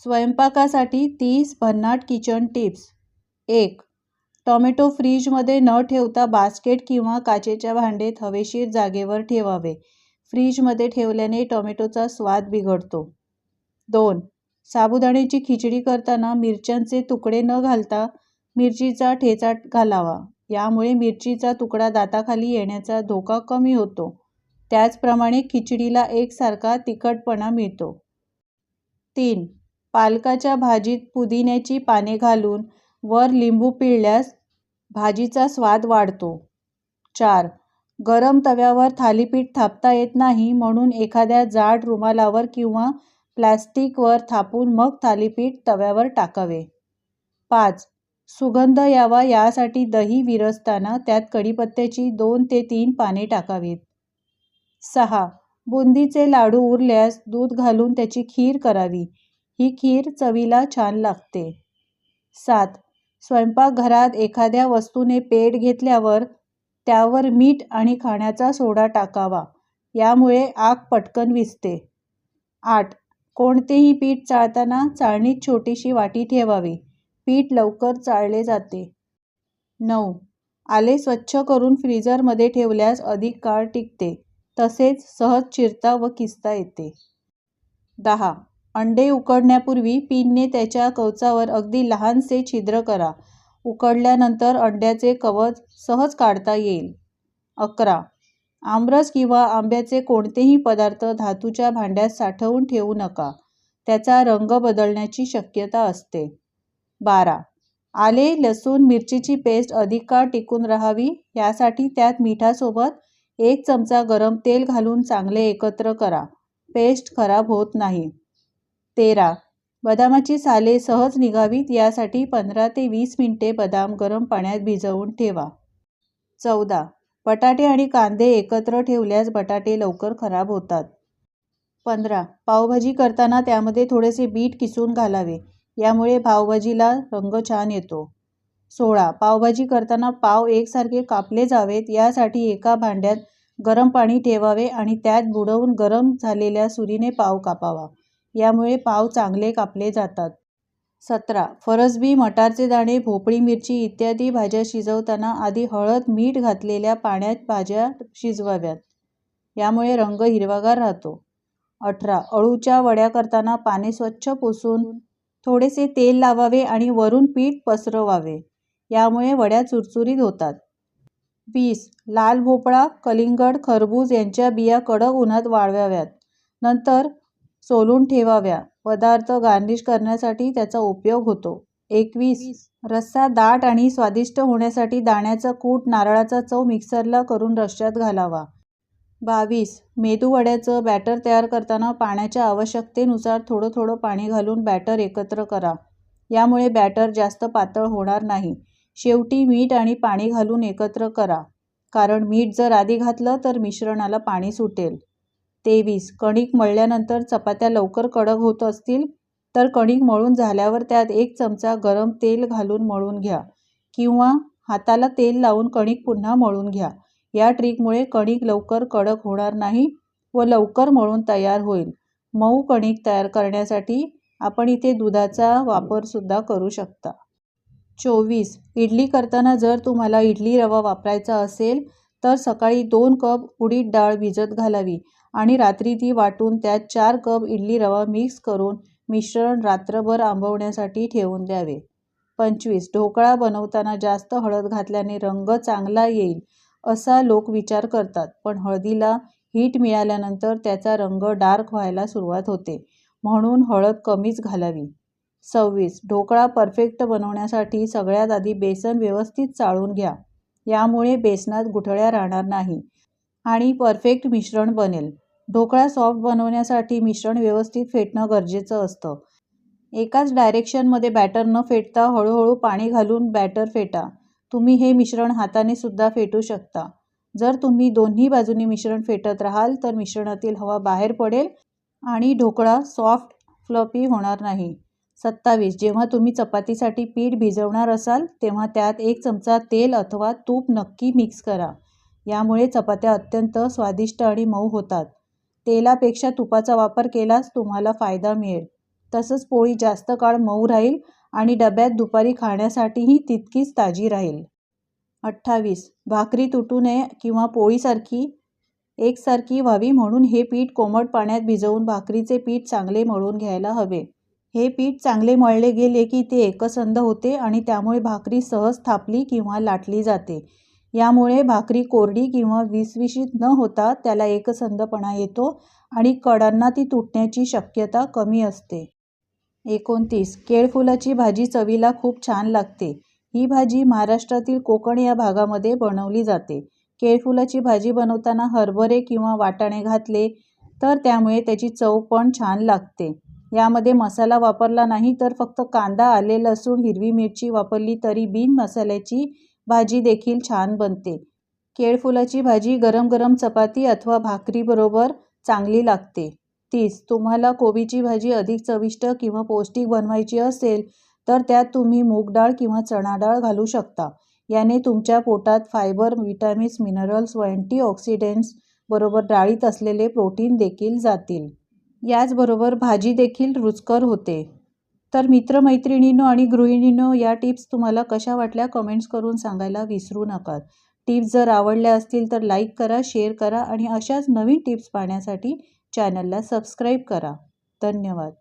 स्वयंपाकासाठी 30 भन्नाट kitchen tips. 1. Tomato फ्रीजमध्ये न ठेवता बास्केट किंवा काचेच्या भांड्यात हवेशीर जागेवर ठेवावे. फ्रीजमध्ये ठेवल्याने टोमॅटोचा स्वाद बिघडतो. 2. साबुदाण्याची खिचडी करताना मिरच्यांचे तुकडे न घालता मिरचीचा ठेचा घालावा. यामुळे मिरचीचा तुकडा दाताखाली येण्याचा धोका कमी होतो. त्याचप्रमाणे खिचडीला एकसारखा तिखटपणा मिळतो. 3. पालकाच्या भाजीत पुदिन्याची पाने घालून वर लिंबू पिळल्यास भाजीचा स्वाद वाढतो. 4. गरम तव्यावर थालीपीठ थापता येत नाही म्हणून एखाद्या जाड रुमालावर किंवा प्लॅस्टिकवर थापून मग थालीपीठ तव्यावर टाकावे. 5. सुगंध यावा यासाठी दही विरघळताना त्यात कढीपत्त्याची 2 ते 3 पाने टाकावीत. 6. बुंदीचे लाडू उरल्यास दूध घालून त्याची खीर करावी. ही खीर चवीला छान लागते. 7. स्वयंपाकघरात एखाद्या वस्तूने पेट घेतल्यावर त्यावर मीठ आणि खाण्याचा सोडा टाकावा. यामुळे आग पटकन विझते. 8. कोणतेही पीठ चाळताना चाळणीत छोटीशी वाटी ठेवावी. पीठ लवकर चाळले जाते. 9. आले स्वच्छ करून फ्रीजरमध्ये ठेवल्यास अधिक काळ टिकते. तसेच सहज चिरता व किसता येते. 10. अंडे उकडण्यापूर्वी पिनने त्याच्या कवचावर अगदी लहानसे छिद्र करा. उकडल्यानंतर अंड्याचे कवच सहज काढता येईल. 11. आमरस किंवा आंब्याचे कोणतेही पदार्थ धातूच्या भांड्यात साठवून ठेवू नका. त्याचा रंग बदलण्याची शक्यता असते. 12. आले, लसूण, मिरचीची पेस्ट अधिक काळ टिकून राहावी यासाठी त्यात मिठासोबत 1 चमचा गरम तेल घालून चांगले एकत्र करा. पेस्ट खराब होत नाही. 13. बदामाची साले सहज निघावीत यासाठी 15 ते 20 मिनिटे बदाम गरम पाण्यात भिजवून ठेवा. 14. बटाटे आणि कांदे एकत्र ठेवल्यास बटाटे लवकर खराब होतात. 15. पावभाजी करताना त्यामध्ये थोडेसे बीट किसून घालावे. यामुळे पावभाजीला रंग छान येतो. 16. पावभाजी करताना पाव एकसारखे कापले जावेत यासाठी एका भांड्यात गरम पाणी ठेवावे आणि त्यात बुडवून गरम झालेल्या सुरीने पाव कापावा. यामुळे पाव चांगले कापले जातात. 17. फरसबी, मटारचे दाणे, भोपळी, मिरची इत्यादी भाज्या शिजवताना आधी हळद, मीठ घातलेल्या पाण्यात भाज्या शिजवाव्यात. यामुळे रंग हिरवागार राहतो. 18. अळूच्या वड्या करताना पाने स्वच्छ पुसून थोडेसे तेल लावावे आणि वरून पीठ पसरवावे. यामुळे वड्या चुरचुरीत होतात. 20. लाल भोपळा, कलिंगड, खरबूज यांच्या बिया कडक उन्हात वाळवाव्यात. नंतर सोलून ठेवाव्या. पदार्थ गार्निश करण्यासाठी त्याचा उपयोग होतो. 21. रस्सा दाट आणि स्वादिष्ट होण्यासाठी दाण्याचा कूट, नारळाचा चव मिक्सरला करून रश्श्यात घालावा. 22. मेदूवड्याचं बॅटर तयार करताना पाण्याच्या आवश्यकतेनुसार थोडं थोडं पाणी घालून बॅटर एकत्र करा. यामुळे बॅटर जास्त पातळ होणार नाही. शेवटी मीठ आणि पाणी घालून एकत्र करा. कारण मीठ जर आधी घातलं तर मिश्रणाला पाणी सुटेल. 23. कणिक मळल्यानंतर चपात्या लवकर कडक होत असतील तर कणिक मळून झाल्यावर त्यात 1 चमचा गरम तेल घालून मळून घ्या किंवा हाताला तेल लावून कणिक पुन्हा मळून घ्या. या ट्रिकमुळे कणिक लवकर कडक होणार नाही व लवकर मळून तयार होईल. मऊ कणिक तयार करण्यासाठी आपण इथे दुधाचा वापर सुद्धा करू शकता. 24. इडली करताना जर तुम्हाला इडली रवा वापरायचा असेल तर सकाळी 2 कप उडीद डाळ भिजत घालावी आणि रात्री ती वाटून त्यात 4 कप इडली रवा मिक्स करून मिश्रण रात्रभर आंबवण्यासाठी ठेवून द्यावे. 25. ढोकळा बनवताना जास्त हळद घातल्याने रंग चांगला येईल असा लोक विचार करतात, पण हळदीला हीट मिळाल्यानंतर त्याचा रंग डार्क व्हायला सुरुवात होते. म्हणून हळद कमीच घालावी. 26. ढोकळा परफेक्ट बनवण्यासाठी सगळ्यात आधी बेसन व्यवस्थित चाळून घ्या. यामुळे बेसनात गुठळ्या राहणार नाही आणि परफेक्ट मिश्रण बनेल. ढोकळा सॉफ्ट बनवण्यासाठी मिश्रण व्यवस्थित फेटणं गरजेचं असतं. एकाच डायरेक्शनमध्ये बॅटर न फेटता हळूहळू पाणी घालून बॅटर फेटा. तुम्ही हे मिश्रण हाताने सुद्धा फेटू शकता. जर तुम्ही दोन्ही बाजूनी मिश्रण फेटत राहाल तर मिश्रणातील हवा बाहेर पडेल आणि ढोकळा सॉफ्ट फ्लफी होणार नाही. 27. जेव्हा तुम्ही चपातीसाठी पीठ भिजवणार असाल तेव्हा त्यात 1 चमचा तेल अथवा तूप नक्की मिक्स करा. यामुळे चपात्या अत्यंत स्वादिष्ट आणि मऊ होतात. तेलापेक्षा तुपाचा वापर केल्यास तुम्हाला फायदा मिळेल. तसंच पोळी जास्त काळ मऊ राहील आणि डब्यात दुपारी खाण्यासाठीही तितकीच ताजी राहील. 28. भाकरी तुटू नये किंवा पोळीसारखी एकसारखी व्हावी म्हणून हे पीठ कोमट पाण्यात भिजवून भाकरीचे पीठ चांगले मळून घ्यायला हवे. हे पीठ चांगले मळले गेले की ते एकसंध होते आणि त्यामुळे भाकरी सहज थापली किंवा लाटली जाते. यामुळे भाकरी कोरडी किंवा विसविशीत न होता त्याला एकसंधपणा येतो आणि कडांना ती तुटण्याची शक्यता कमी असते. 29. केळफुलाची भाजी चवीला खूप छान लागते. ही भाजी महाराष्ट्रातील कोकण या भागामध्ये बनवली जाते. केळफुलाची भाजी बनवताना हरभरे किंवा वाटाणे घातले तर त्यामुळे त्याची चव पण छान लागते. यामध्ये मसाला वापरला नाही तर फक्त कांदा, आले, लसूण, हिरवी मिरची वापरली तरी बिन मसाल्याची भाजी देखील छान बनते. केळफुलाची भाजी गरम गरम चपाती अथवा भाकरीबरोबर चांगली लागते. 30. तुम्हाला कोबीची भाजी अधिक चविष्ट किंवा पौष्टिक बनवायची असेल तर त्यात तुम्ही मूग डाळ किंवा चणा डाळ घालू शकता. याने तुमच्या पोटात फायबर, विटॅमिन्स, मिनरल्स व अँटीऑक्सिडंट्स बरोबर डाळीत असलेले प्रोटीन देखील जातील. याचबरोबर भाजी देखील रुचकर होते. तर मित्रमैत्रिणींनो आणि गृहिणींनो, या टिप्स तुम्हाला कशा वाटल्या कमेंट्स करून सांगायला विसरू नका. टिप्स जर आवडल्या असतील तर लाईक करा, शेअर करा आणि अशाच नवीन टिप्स पाहण्यासाठी चॅनलला सबस्क्राईब करा. धन्यवाद.